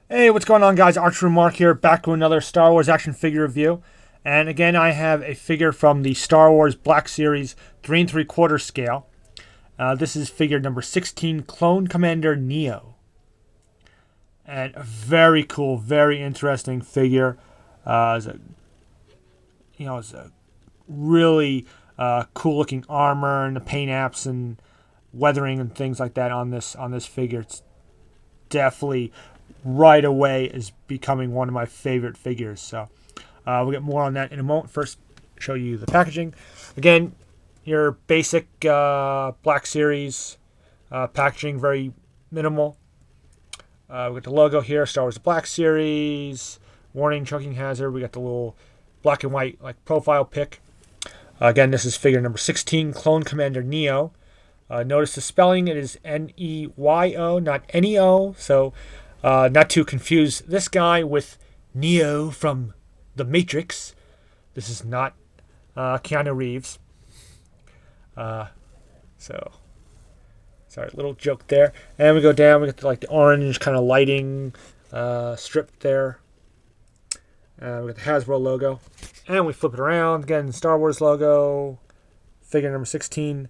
Hey, what's going on, guys? Archer Mark here, back with another Star Wars action figure review. And again, I have a figure from the Star Wars Black Series 3 3/4 scale. This is figure number 16, Clone Commander Neyo. And a very cool, very interesting figure. It's a really cool looking armor and the paint apps and weathering and things like that on this figure. It's definitely right away is becoming one of my favorite figures. So we'll get more on that in a moment. First, show you the packaging. Again, your basic Black Series packaging, very minimal. We got the logo here, Star Wars Black Series, warning, choking hazard. We got the little black and white like profile pic. Again, this is figure number 16, Clone Commander Neyo. Notice the spelling, it is Neyo, not Neo. So not to confuse this guy with Neo from The Matrix. This is not Keanu Reeves. So, sorry, little joke there. And we go down, we get the orange kind of lighting strip there. We got the Hasbro logo. And we flip it around. Again, Star Wars logo, figure number 16.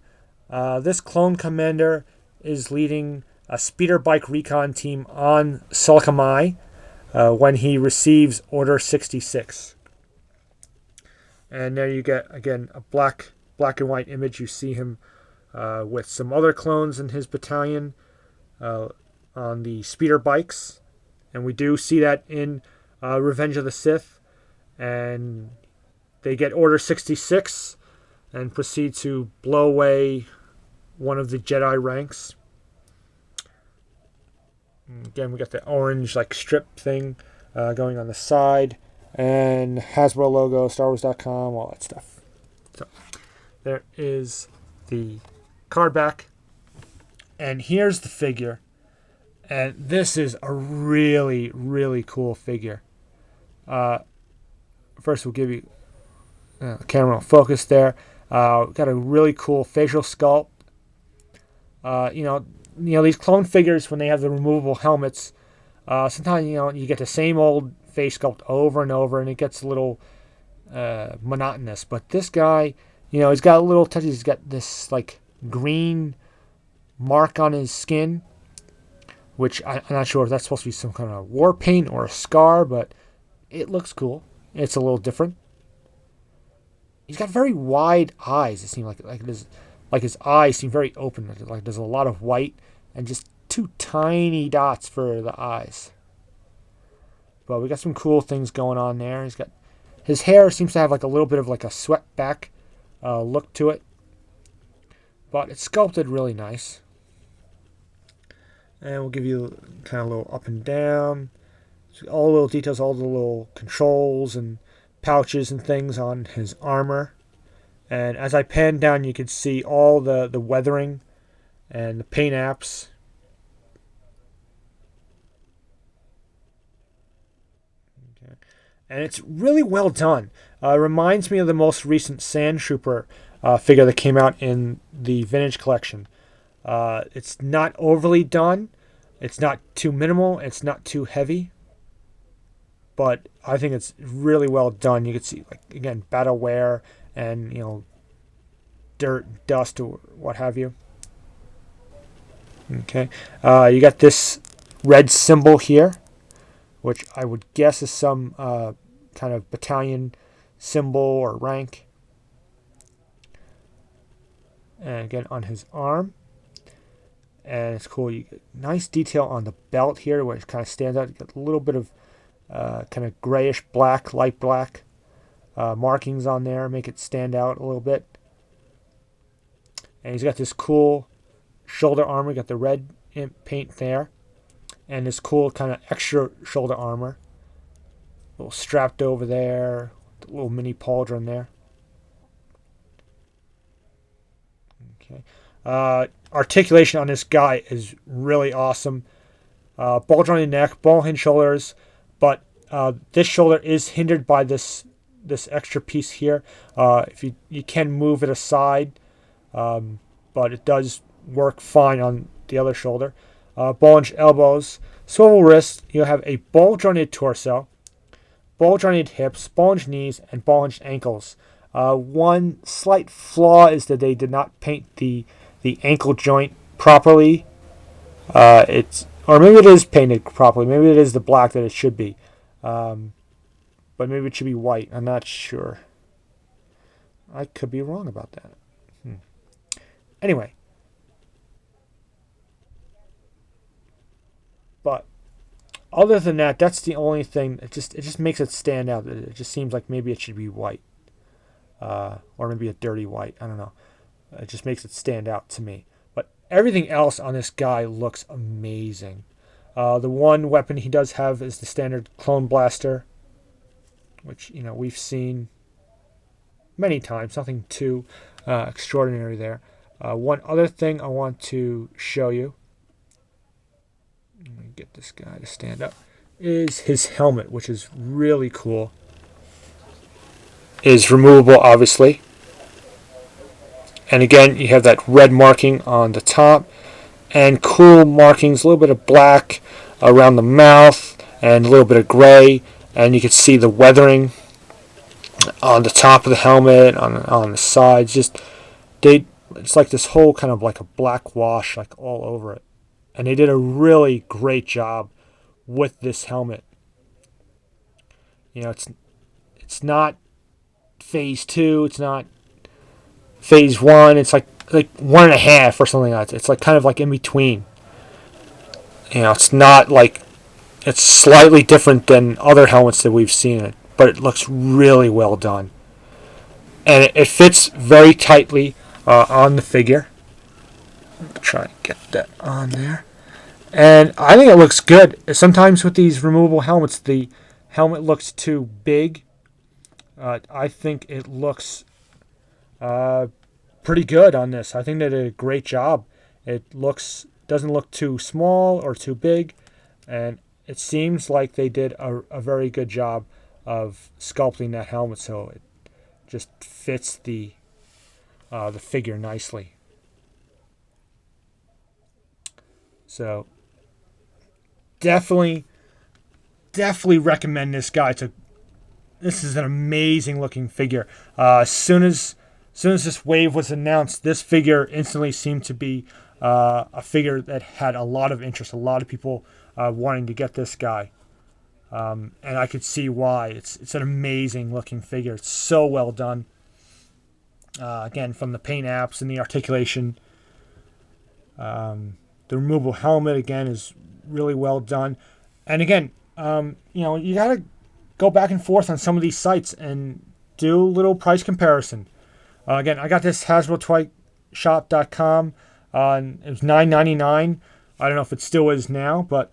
This Clone Commander is leading a speeder bike recon team on Sulkamai when he receives Order 66. And there you get, again, a black and white image. You see him with some other clones in his battalion on the speeder bikes. And we do see that in Revenge of the Sith. And they get Order 66 and proceed to blow away one of the Jedi ranks. Again, we got the orange strip thing going on the side, and Hasbro logo, StarWars.com, all that stuff. So there is the card back, and here's the figure. And this is a really, really cool figure. First, we'll give you the camera focus there. Got a really cool facial sculpt. These clone figures, when they have the removable helmets, sometimes you get the same old face sculpt over and over, and it gets a little monotonous. But this guy, he's got a little touches. He's got this green mark on his skin, which I'm not sure if that's supposed to be some kind of war paint or a scar, but it looks cool. It's a little different. He's got very wide eyes. It seems like his eyes seem very open. Like there's a lot of white and just two tiny dots for the eyes. But we got some cool things going on there. His hair seems to have a little bit of a swept back look to it, but it's sculpted really nice. And we'll give you kind of a little up and down. All the little details, all the little controls and pouches and things on his armor. And as I pan down, you can see all the weathering and the paint apps. Okay. And it's really well done. Reminds me of the most recent Sand Trooper figure that came out in the Vintage Collection. It's not overly done. It's not too minimal. It's not too heavy. But I think it's really well done. You can see, again, battle wear and, dirt, dust, or what have you. Okay. You got this red symbol here, which I would guess is some kind of battalion symbol or rank. And again, on his arm. And it's cool. You get nice detail on the belt here, where it kind of stands out. You got a little bit of kind of grayish black, light black markings on there, make it stand out a little bit. And he's got this cool shoulder armor, got the red paint there, and this cool kind of extra shoulder armor, a little strapped over there, a little mini pauldron there. Okay, articulation on this guy is really awesome. Bulge on the neck, ball hinge shoulders. But this shoulder is hindered by this extra piece here. If you can move it aside, but it does work fine on the other shoulder. Bulge elbows. swivel wrist. You'll have a ball jointed torso, ball jointed hips, ball hinged knees, and ball hinged ankles. One slight flaw is that they did not paint the ankle joint properly. Or maybe it is painted properly. Maybe it is the black that it should be. But maybe it should be white. I'm not sure. I could be wrong about that. Anyway. But other than that, that's the only thing. It just makes it stand out. It just seems like maybe it should be white. Or maybe a dirty white. I don't know. It just makes it stand out to me. But everything else on this guy looks amazing. The one weapon he does have is the standard clone blaster, which we've seen many times. Nothing too extraordinary there. One other thing I want to show you. Let me get this guy to stand up. Is his helmet, which is really cool. Is removable, obviously. And again, you have that red marking on the top. And cool markings, a little bit of black around the mouth. And a little bit of gray. And you can see the weathering on the top of the helmet, on the sides. It's like this whole kind of like a black wash like all over it. And they did a really great job with this helmet. It's not phase 2, it's not phase 1, it's like 1.5 or something like that. It's like kind of like in between. It's not like, it's slightly different than other helmets that we've seen, but it looks really well done. And it fits very tightly on the figure. Try and get that on there. And I think it looks good. Sometimes with these removable helmets, the helmet looks too big. I think it looks pretty good on this. I think they did a great job. It doesn't look too small or too big. And it seems like they did a very good job of sculpting that helmet so it just fits the figure nicely. So definitely recommend this guy. This is an amazing looking figure. As soon as this wave was announced, this figure instantly seemed to be a figure that had a lot of interest. A lot of people wanting to get this guy, and I could see why. It's an amazing looking figure. It's so well done. Again, from the paint apps and the articulation. The removable helmet, again, is really well done. And again, you got to go back and forth on some of these sites and do a little price comparison. Again, I got this HasbroToyShop.com. It was $9.99. I don't know if it still is now, but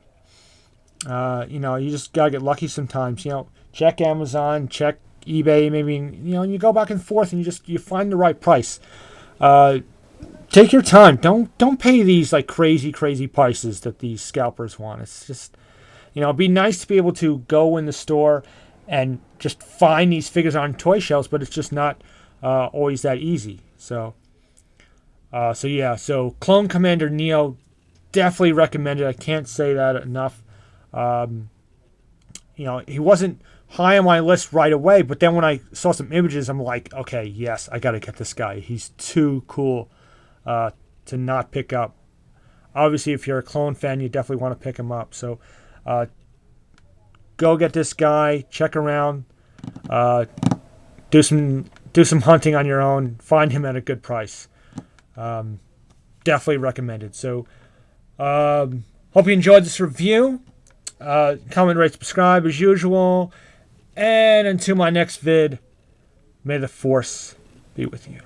you just got to get lucky sometimes. Check Amazon, check eBay, maybe, and you go back and forth and you find the right price. Take your time. Don't pay these like crazy prices that these scalpers want. It's just, it'd be nice to be able to go in the store and just find these figures on toy shelves, but it's just not always that easy. So Clone Commander Neyo, definitely recommended. I can't say that enough. He wasn't high on my list right away, but then when I saw some images, I'm like, okay, yes, I got to get this guy. He's too cool to not pick up. Obviously, if you're a Clone fan, you definitely want to pick him up. So go get this guy, check around, do some hunting on your own, find him at a good price. Definitely recommended. So hope you enjoyed this review. Comment, rate, subscribe as usual. And until my next vid, may the Force be with you.